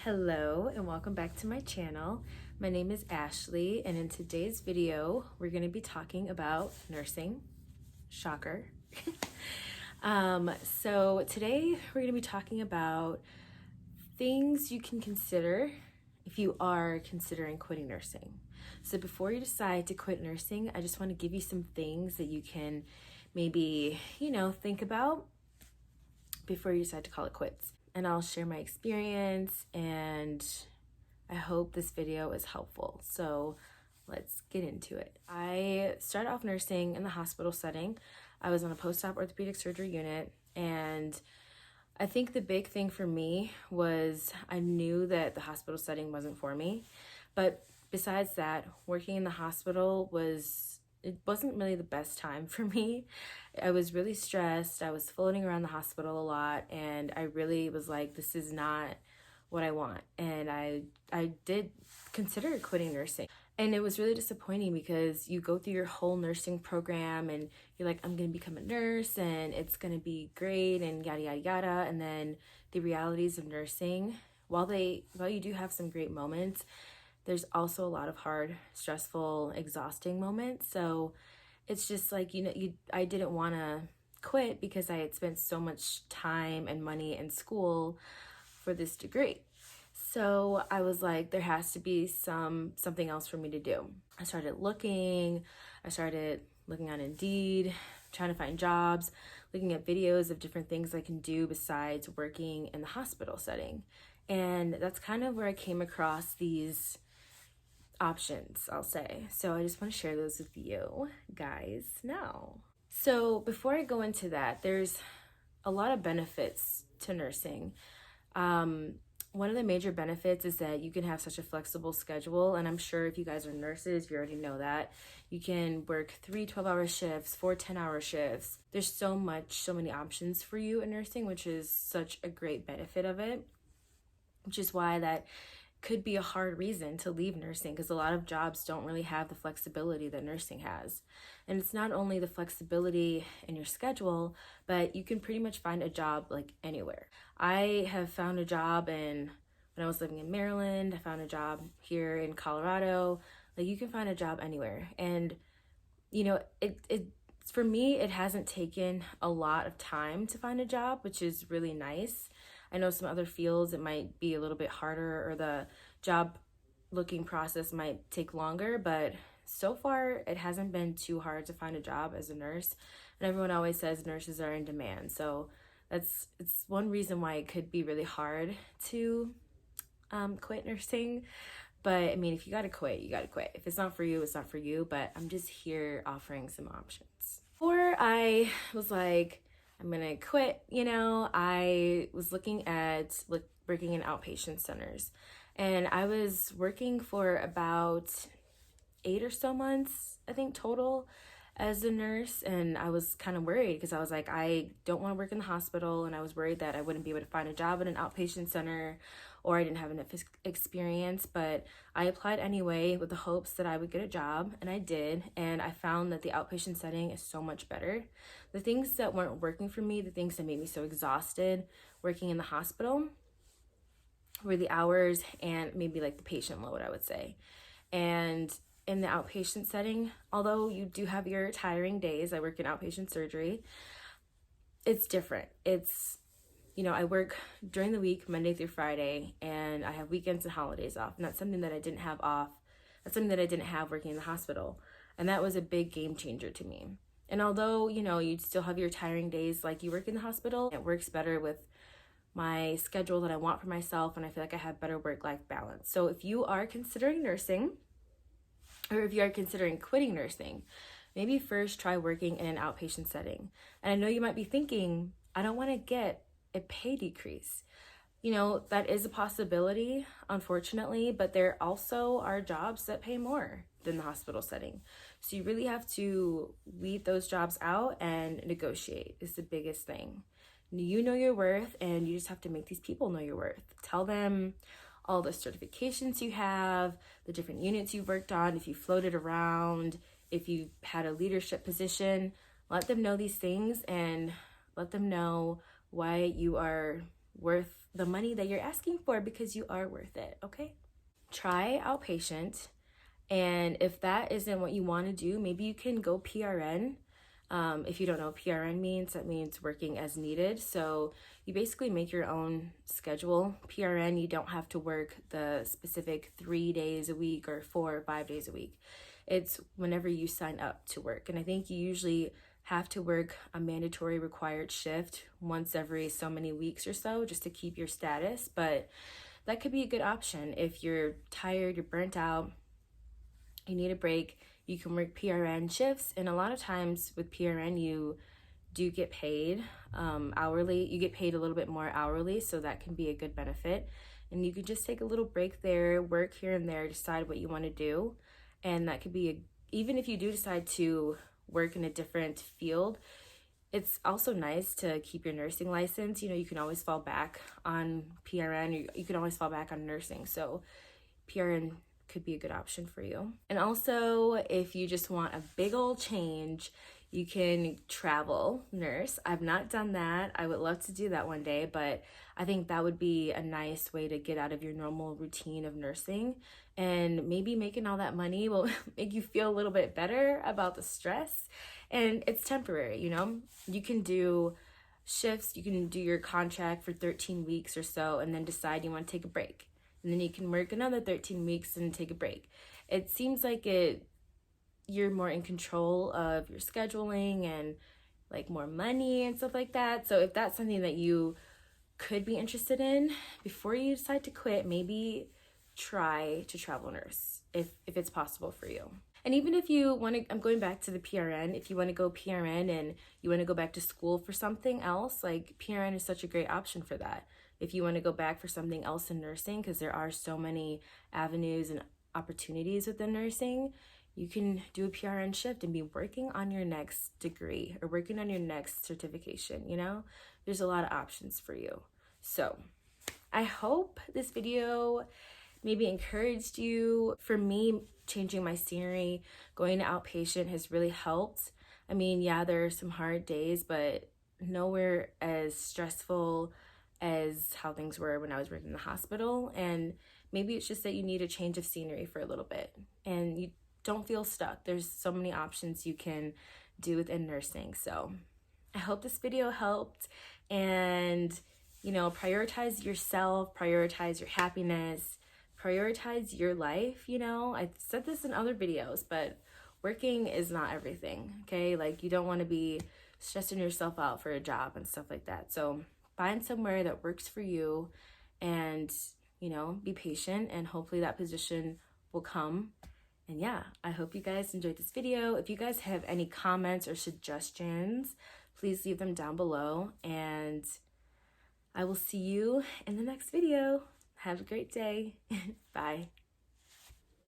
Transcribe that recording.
Hello and welcome back to my channel. My name is Ashley, and in today's video we're going to be talking about nursing. Shocker. So today we're going to be talking about things you can consider if you are considering quitting nursing. So before you decide to quit nursing, I just want to give you some things that you can maybe, think about before you decide to call it quits. And I'll share my experience, and I hope this video is helpful. So let's get into it. I started off nursing in the hospital setting. I was on a post-op orthopedic surgery unit, and I think the big thing for me was I knew that the hospital setting wasn't for me. But besides that, working in the hospital wasn't really the best time for me. I was really stressed. I was floating around the hospital a lot, and I really was like, this is not what I want. And I did consider quitting nursing. And it was really disappointing because you go through your whole nursing program and you're like, I'm going to become a nurse and it's going to be great and yada, yada, yada. And then the realities of nursing, while you do have some great moments, there's also a lot of hard, stressful, exhausting moments. So it's just like, I didn't want to quit because I had spent so much time and money in school for this degree. So I was like, there has to be something else for me to do. I started looking on Indeed, trying to find jobs, looking at videos of different things I can do besides working in the hospital setting. And that's kind of where I came across these options, I'll say. So I just want to share those with you guys now. So before I go into that, there's a lot of benefits to nursing. One of the major benefits is that you can have such a flexible schedule, and I'm sure if you guys are nurses, you already know that. You can work 3 12-hour shifts, 4 10-hour shifts. There's so many options for you in nursing, which is such a great benefit of it, which is why that could be a hard reason to leave nursing, because a lot of jobs don't really have the flexibility that nursing has. And it's not only the flexibility in your schedule, but you can pretty much find a job like anywhere. I have found a job when I was living in Maryland. I found a job here in Colorado. Like, you can find a job anywhere. And for me, it hasn't taken a lot of time to find a job, which is really nice. I know some other fields it might be a little bit harder, or the job looking process might take longer, but so far it hasn't been too hard to find a job as a nurse. And everyone always says nurses are in demand. So it's one reason why it could be really hard to quit nursing. But I mean, if you gotta quit, you gotta quit. If it's not for you, it's not for you. But I'm just here offering some options. Before I was like, I'm gonna quit, I was looking at working in outpatient centers, and I was working for about 8 or so months, I think, total as a nurse. And I was kind of worried because I was like, I don't want to work in the hospital, and I was worried that I wouldn't be able to find a job in an outpatient center, or I didn't have enough experience. But I applied anyway with the hopes that I would get a job, and I did. And I found that the outpatient setting is so much better. The things that weren't working for me, the things that made me so exhausted working in the hospital, were the hours and maybe like the patient load, I would say. And in the outpatient setting, although you do have your tiring days, I work in outpatient surgery, it's different. It's, I work during the week, Monday through Friday, and I have weekends and holidays off. And that's something that I didn't have off. That's something that I didn't have working in the hospital. And that was a big game changer to me. And although, you'd still have your tiring days like you work in the hospital, it works better with my schedule that I want for myself, and I feel like I have better work-life balance. So if you are considering nursing, or if you are considering quitting nursing, maybe first try working in an outpatient setting. And I know you might be thinking, I don't want to get a pay decrease. That is a possibility, unfortunately, but there also are jobs that pay more than the hospital setting. So you really have to weed those jobs out and negotiate is the biggest thing. You know your worth, and you just have to make these people know your worth. Tell them all the certifications you have, the different units you've worked on, if you floated around, if you had a leadership position. Let them know these things, and let them know why you are worth the money that you're asking for, because you are worth it, okay? Try outpatient, and if that isn't what you want to do, maybe you can go PRN. If you don't know what PRN means, that means working as needed. So you basically make your own schedule. PRN, you don't have to work the specific 3 days a week or 4 or 5 days a week. It's whenever you sign up to work. And I think you usually have to work a mandatory required shift once every so many weeks or so, just to keep your status. But that could be a good option if you're tired, you're burnt out, you need a break. You can work PRN shifts, and a lot of times with PRN you do get paid hourly. You get paid a little bit more hourly, so that can be a good benefit. And you can just take a little break there, work here and there, decide what you want to do. And that could be even if you do decide to work in a different field, it's also nice to keep your nursing license. You know, you can always fall back on PRN, you can always fall back on nursing. So PRN could be a good option for you. And also, if you just want a big old change, you can travel nurse. I've not done that. I would love to do that one day, but I think that would be a nice way to get out of your normal routine of nursing, and maybe making all that money will make you feel a little bit better about the stress. And it's temporary, you know? You can do shifts, you can do your contract for 13 weeks or so, and then decide you want to take a break. And then you can work another 13 weeks and take a break. It seems like you're more in control of your scheduling and like more money and stuff like that. So if that's something that you could be interested in, before you decide to quit, maybe try to travel nurse if it's possible for you. And even if you want to, I'm going back to the PRN, if you want to go PRN and you want to go back to school for something else, like PRN is such a great option for that. If you want to go back for something else in nursing, because there are so many avenues and opportunities within nursing, you can do a PRN shift and be working on your next degree or working on your next certification, you know? There's a lot of options for you. So I hope this video maybe encouraged you. For me, changing my scenery, going to outpatient has really helped. I mean, yeah, there are some hard days, but nowhere as stressful as how things were when I was working in the hospital. And maybe it's just that you need a change of scenery for a little bit and you don't feel stuck. There's so many options you can do within nursing. So I hope this video helped, and you know, prioritize yourself, prioritize your happiness, prioritize your life. You know, I said this in other videos, but working is not everything, okay? Like, you don't want to be stressing yourself out for a job and stuff like that. So find somewhere that works for you, and you know, be patient, and hopefully that position will come. And yeah, I hope you guys enjoyed this video. If you guys have any comments or suggestions, please leave them down below, and I will see you in the next video. Have a great day. Bye.